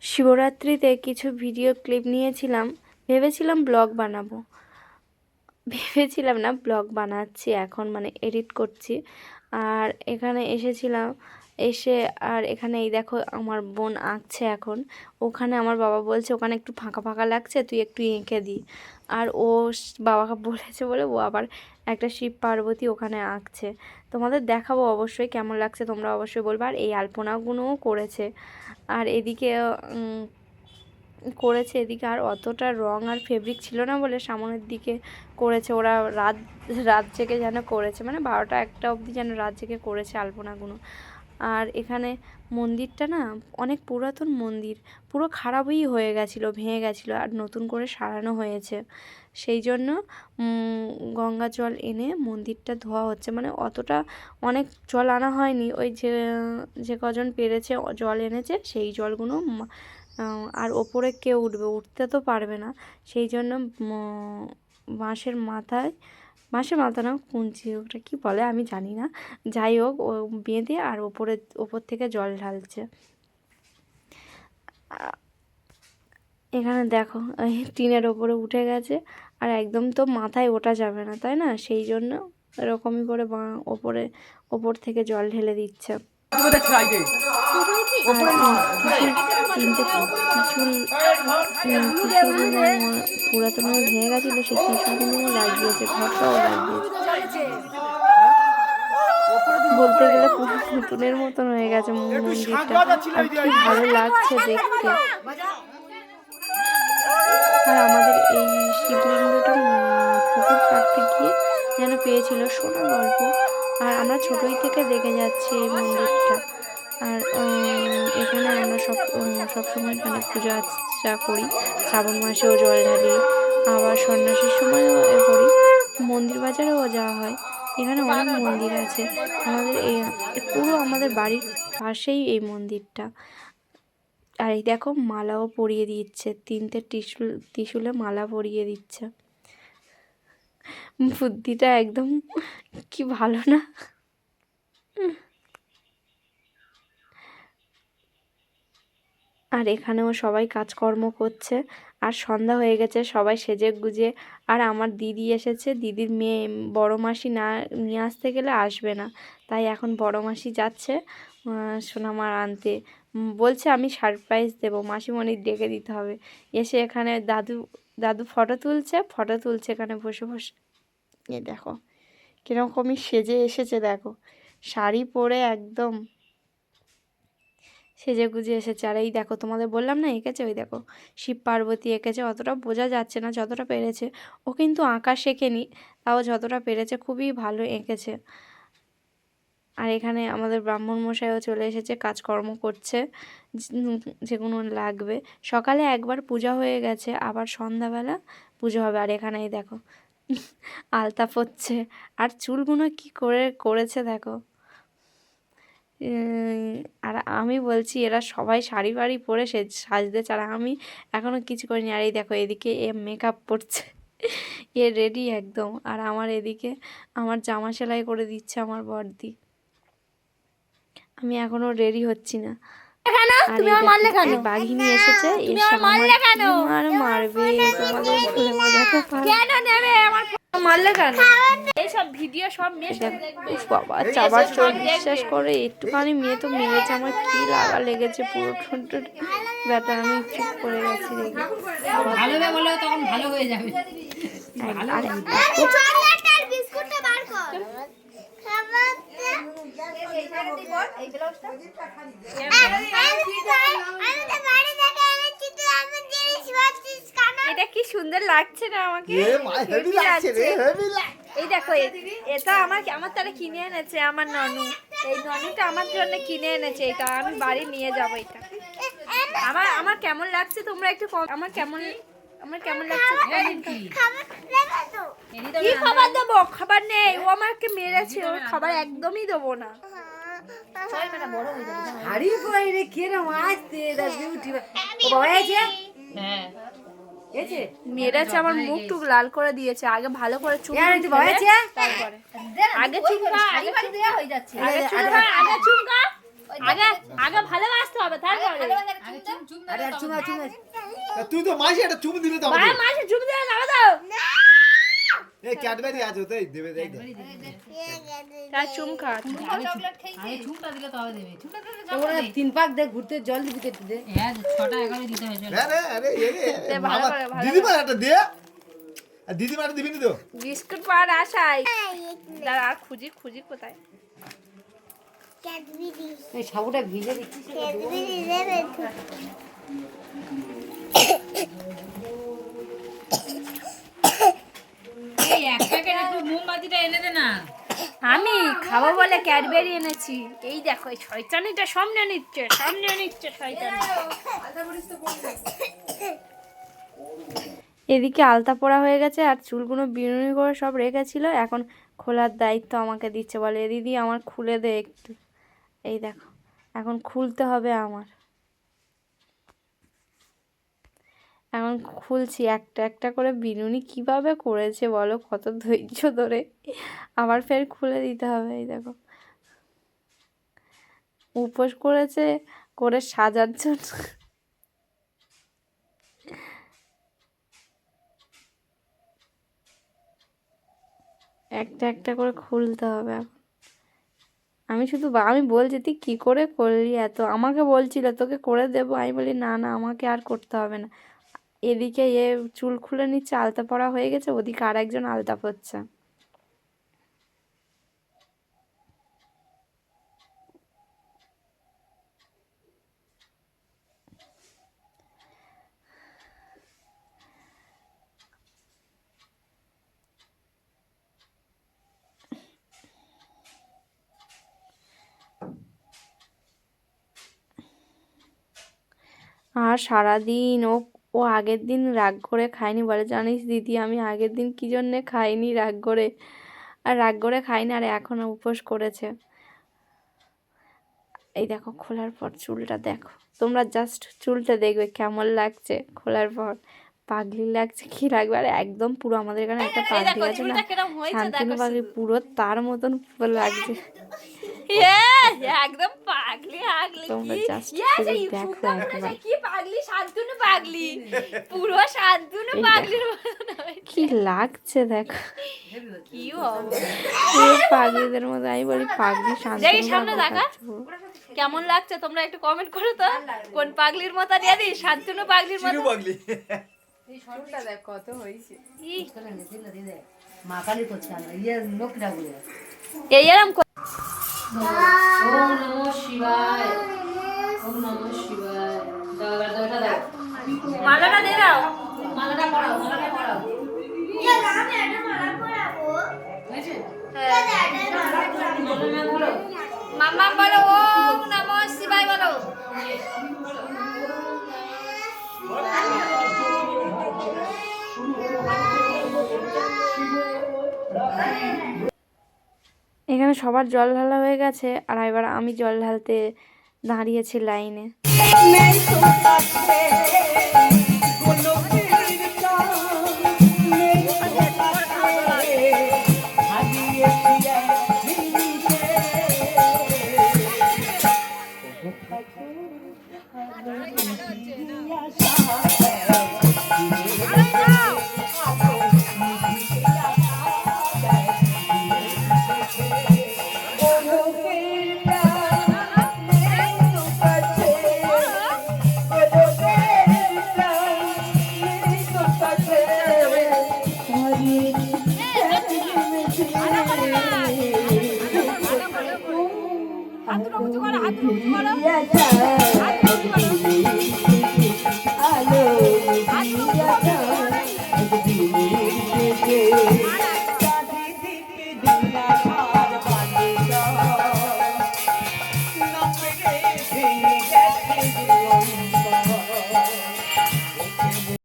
শিবরাত্রিতে কিছু video clip নিয়েছিলাম, ভেবেছিলাম ব্লগ বানাবো। ভেবেছিলাম না, ব্লগ বানাচ্ছি এখন, মানে এডিট করছি। আর এখানে এসেছিলাম, আর এখানে এই দেখো আমার বোন আঁকছে এখন। ওখানে আমার বাবা বলছে ওখানে একটু ফাঁকা ফাঁকা লাগছে, তুই একটু এঁকে দি। আর ও বাবাকে বলেছে বলে ও আবার একটা শিব পার্বতী ওখানে আঁকছে। তোমাদের দেখাবো অবশ্যই, কেমন লাগছে তোমরা অবশ্যই বলবে। আর এই আলপনাগুলোও করেছে। আর এদিকে করেছে, এদিকে আর অতটা রং আর ফেব্রিক ছিল না বলে সামনের দিকে করেছে। ওরা রাত রাত জেগে যেন করেছে, মানে 12টা-1টা অবধি যেন রাত জেগে করেছে আলপনাগুলো। আর এখানে মন্দিরটা না অনেক পুরাতন মন্দির, পুরো খারাপই হয়ে গেছিলো, ভেঙে গেছিলো, আর নতুন করে সারানো হয়েছে। সেই জন্য গঙ্গা জল এনে মন্দিরটা ধোয়া হচ্ছে, মানে অতটা অনেক জল আনা হয়নি, ওই যে কজন পেরেছে জল এনেছে সেই জলগুলো। আর ওপরে কে উঠবে, উঠতে তো পারবে না, সেই জন্য বাঁশের মাথা না, কুঞ্চি ওটা কী বলে আমি জানি না, যাই হোক ও বেঁধে আর ওপর থেকে জল ঢালছে। এখানে দেখো এই টিনের ওপরে উঠে গেছে, আর একদম তো মাথায় ওঠা যাবে না, তাই না? সেই জন্য এরকমই করে ওপর থেকে জল ঢেলে দিচ্ছে। তিনটে ত্রিশূলগুলো পুরাতন ভেঙে গেছিলো, সেই ত্রিশূলগুলো লাগিয়েছে, ঘরটাও লাগিয়েছে। বলতে গেলে পুরো নতুনের মতন হয়ে গেছে মন্দিরটা, আর কি ভালো লাগছে দেখতে। আর আমাদের এই শিবলিঙ্গটা পুকুর কাটতে গিয়ে যেন পেয়েছিল, শোনা গল্প। আর আমরা ছোটোই থেকে দেখে যাচ্ছি এই মন্দিরটা। আর এখানে আমরা সবসময় এখানে পূজা আর্চা করি, শ্রাবণ মাসেও জল ঢালি, আবার সন্ন্যাসীর সময়ও করি, মন্দির বাজারেও যাওয়া হয়। এখানে অনেক মন্দির আছে আমাদের, পুরো আমাদের বাড়ির পাশেই এই মন্দিরটা। আর এই দেখো মালাও পরিয়ে দিচ্ছে, 3টে ত্রিশূলে মালা পরিয়ে দিচ্ছে। বুদ্ধিটা একদম কি ভালো না? আর এখানেও সবাই কাজকর্ম করছে, আর সন্ধ্যা হয়ে গেছে, সবাই সেজে গুজে। আর আমার দিদি এসেছে, দিদির মেয়ে বড় মাসি না নিয়ে আসতে গেলে আসবে না, তাই এখন বড় মাসি যাচ্ছে সোনামার আনতে। বলছে আমি সারপ্রাইজ দেবো, মাসিমণির ডেকে দিতে হবে। এসে এখানে দাদু ফটো তুলছে এখানে বসে বসে। এ দেখো কীরকমই সেজে এসেছে, দেখো শাড়ি পরে একদম সেজে গুজে এসেছে। আর এই দেখো তোমাদের বললাম না এঁকেছে, ওই দেখো শিব পার্বতী এঁকেছে, অতটা বোঝা যাচ্ছে না, যতটা পেরেছে। ও কিন্তু আঁকা শেখেনি, তাও যতটা পেরেছে খুবই ভালো এঁকেছে। আর এখানে আমাদের ব্রাহ্মণ মশাইও চলে এসেছে, কাজকর্ম করছে যেগুলো লাগবে। সকালে একবার পূজা হয়ে গেছে, আবার সন্ধ্যাবেলা পুজো হবে। আর এখানে এই দেখো আলতা পরছে, আর চুলগুলো কি করেছে দেখো। আর আমি বলছি এরা সবাই শাড়ি বাড়ি পরে সাজতে চায়, আমি এখনও কিছু করিনি। আর এই দেখো এদিকে এ মেকআপ করছে, এ রেডি একদম। আর আমার এদিকে আমার জামা সেলাই করে দিচ্ছে আমার বড়দি, আমি এখনো রেডি হচ্ছি না। বাঘিনী এসেছে, এসে আমার মারবে, তোমাদের বলে বোঝাতে মারলে কেন? এইসব ভিডিও সব বাবা চাবার চোখ বিশ্বাস করে, একটুখানি মেয়ে তো মেরেছে, আমার কি লাগা লেগেছে পুরো ঠোঁট ব্যথা। আমি চুপ করে গেছি রেগে। তখন ভালো হয়ে যাবে। এটা কি সুন্দর লাগছে না আমাকে? এই দেখো এটা আমার তারা কিনে এনেছে আমার ননু, এই ননুটা আমার জন্য কিনে এনেছে। এটা আমি বাড়ি নিয়ে যাবো। এটা আমার কেমন লাগছে তোমরা একটু আমার কেমন লাগছে? কি খাবার দেবো? খাবার নেই, ও আমাকে মেরেছে, ওর খাবার একদমই দেবো না। মেরেছে, আমার মুখ টুক লাল করে দিয়েছে। আগে ভালো করে চুল তারপরে আগে চুলকা, আগে চুলকা, আগে আগে ভালোবাসতে হবে তারপরে। আরে চুমা চুমা তুই তো মাসি একটা চুমু দিলে তো ভাই মাসে চুপ দিয়ে যাবে দাও। এই ক্যাডবেরি আছে তাই দেবে দেই দে তার চুম খা। আরে চুমটা দিলে তবে দেবে চুমটা দিলে ওরা 3 পাক দে ঘুরতে জল দিবি কেটে দে হ্যাঁ 6টা 11 দিতে হয় জল আরে আরে দে ভালো করে ভালো দিদিমা একটা দে আর দিদিমা একটা দিবি না তো বিস্কুট পাওয়ার আশায় দাঁড়া আর খুঁজি খুঁজি কোথায় ক্যাডবেরি এই সাবুটা ভিজে দিচ্ছিস ক্যাডবেরি দেবে এই এক প্যাকেট একটু মোমবাতিটা এনে দে না আমি খাবো বলে ক্যাডবেরি এনেছি। এই দেখো এই শয়তানিটা সামনে নিচ্ছে শয়তানি। এদিকে আলতা পড়া হয়ে গেছে আর চুলগুলো বিনুনি করে সব রেখেছিল, এখন খোলার দায়িত্ব আমাকে দিচ্ছে। বলে দিদি আমার খুলে দে একটু। এই দেখো এখন খুলতে হবে আমার, এখন খুলছি একটা একটা করে। বিনুনি কিভাবে করেছে বলো, কত ধৈর্য ধরে, আবার ফের খুলে দিতে হবে। এই দেখো উপোস করেছে করে সাজার জন্য। একটা একটা করে খুলতে হবে এখন। আমি বলছি তুই কী করে করলি এত, আমাকে বলছিল তোকে করে দেবো, আমি বলি না না আমাকে আর করতে হবে না। এদিকে চুল খুলে নিচ্ছে, আলতা পড়া হয়ে গেছে, ওদিকে আর একজন আলতা পড়ছে। আর সারাদিন ও আগের দিন রাগ করে খায়নি, বলে জানিস দিদি আমি আগের দিন কী জন্যে খাইনি রাগ করে, আর রাগ করে খাইনি আর এখন উপোস করেছে। এই দেখো খোলার পর চুলটা দেখো, তোমরা জাস্ট চুলটা দেখবে কেমন লাগছে খোলার পর, পাগলি লাগছে কি লাগবে। আর একদম পুরো আমাদের এখানে একটা পাগলি আছে না, শান্তনু পাগলি, পুরো তার মতন পুরো লাগছে। একদম পাগলি আগলি, তোমরা জাস্ট দেখো একবার কি পাগলি, শান্তনু পাগলি, পুরো শান্তনু পাগলির মতন কি লাগছে দেখো, কি হবে পাগলিদের মধ্যে। আমি বলি পাগলি শান্তনু সামনে দেখা কেমন লাগছে, তোমরা একটু কমেন্ট করো তো কোন পাগলির মতো দিয়ে দিই, শান্তনু পাগলির মতো পাগলি। এই সরটা দেখ কত হইছে এই করে দিলে দিলে মাকালি করছে আমরা লোকটা বলে এই এরকম ওম নমঃ শিবায় ওম নমঃ শিবায় দাও দাও দাও মালাটা দিয়ে দাও, মালাটা পরাও আমি একটা মালা পরাবো হয়েছে হ্যাঁ মালা ধরো মাম্মা বলো ওম নমঃ শিবায় বলো। এখানে সবার জল ঢালা হয়ে গেছে আর এবার আমি জল ঢালতে দাঁড়িয়েছি লাইনে। হাত